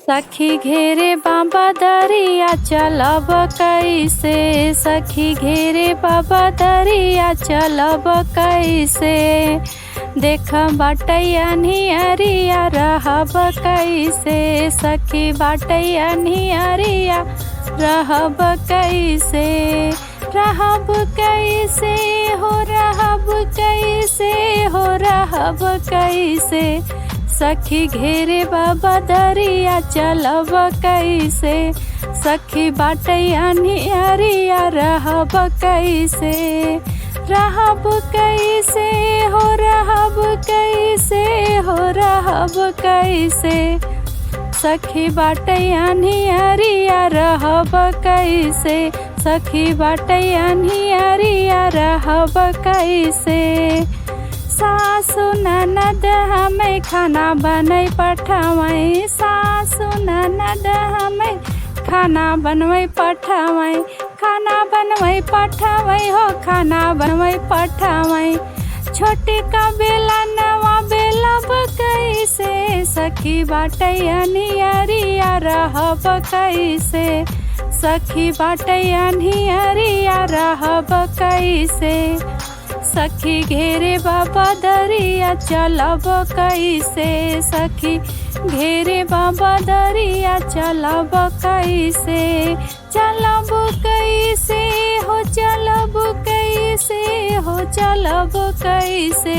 सखी घेरे बाबा दरिया चलब कैसे। सखी घेरे बाबा दरिया चलब कैसे। देख बाटैया नियरिया रहब कैसे। सखी बाटैया नियरिया रहब कैसे। रहब कैसे हो रहब कैसे हो रहब कैसे। सखी घेरे बाबा दरिया चलब कैसे। सखी बाटैया नियरिया रहब कैसे। रहब कैसे हो रहब कैसे हो रहब कैसे। सखी बाटैया नियरिया रहब कैसे। सखी बाटैया नियरिया रहब कैसे। सासु ननद हमें खाना बनै पठावै। सासु ननद हमें खाना बनवै पठावै। खाना बनवै पठावै हो खाना बनवै पठावै। छोटे का बेला नवा बेलब कैसे। सखी बाटैया नियरिया रहब कैसे। सखी बाटैया नियरिया रहब कैसे। सखी घेरे बाबा दरिया चलब कैसे। सखी घेरे बाबा दरिया चलब कैसे। चलब कैसे हो चलब कैसे हो चलब कैसे।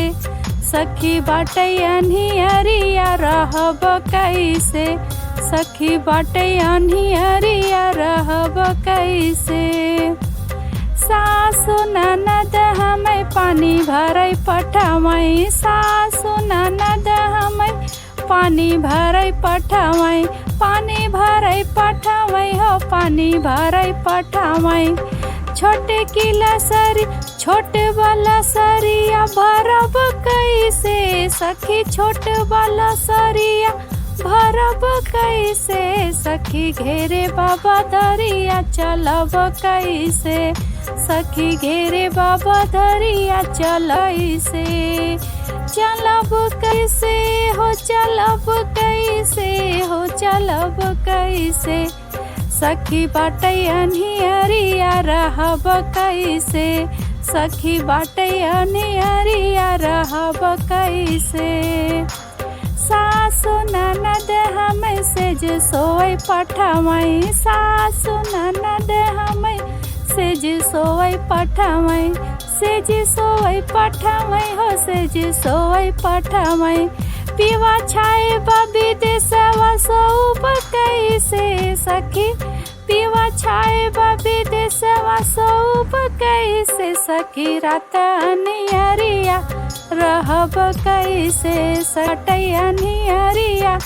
सखी बाटैया नियरिया रहब कैसे। सखी बाटैया नियरिया रहब कैसे। सासु ननद हमें पानी भरै पठावै। सासु ननद हमें पानी भरै पठावै। पानी भरै पठावै हो पानी भरै पठावै। छोटे किला सरी छोटे वाला सरिया भरब कैसे। सखी छोट वाला सरिया भरब कैसे। सखी घेरे बाबा दरिया चलब कैसे। सखी घेरे बाबा दरिया चलैसे। चलब कैसे हो चलब कैसे हो चलब कैसे। सखी बाटैया नियरिया रहब कैसे। सखी बाटैया नियरिया रहब कैसे। सासु ननद हमें सेज सोवै पठावै। सासु ननद हमें सेज सोवै पठावै। सेज सोवै पठावै हो सेज सोवै पठावै। पीवा छाए बबी देसवा सौब कैसे। सखी पीवा छाए बबी देसवा सौब कैसे। सखी रात नियरिया रहब कैसे। सटैया नियरिया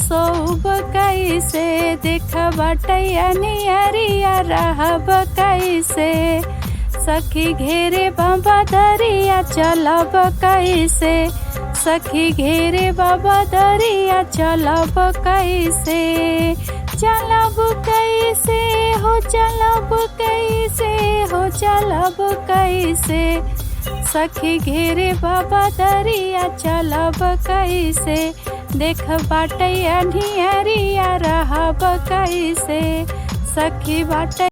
सौब कैसे। देख बाटैया नियरिया रहब कैसे। सखी घेरे बाबा दरिया चलब कैसे। सखी घेरे बाबा दरिया चलब कैसे। चलब कैसे हो चलब कैसे हो चलब कैसे। सखी घेरे बाबा दरिया चलब कैसे। देख बाटैया नियरिया रहब कैसे। सखी बाटैया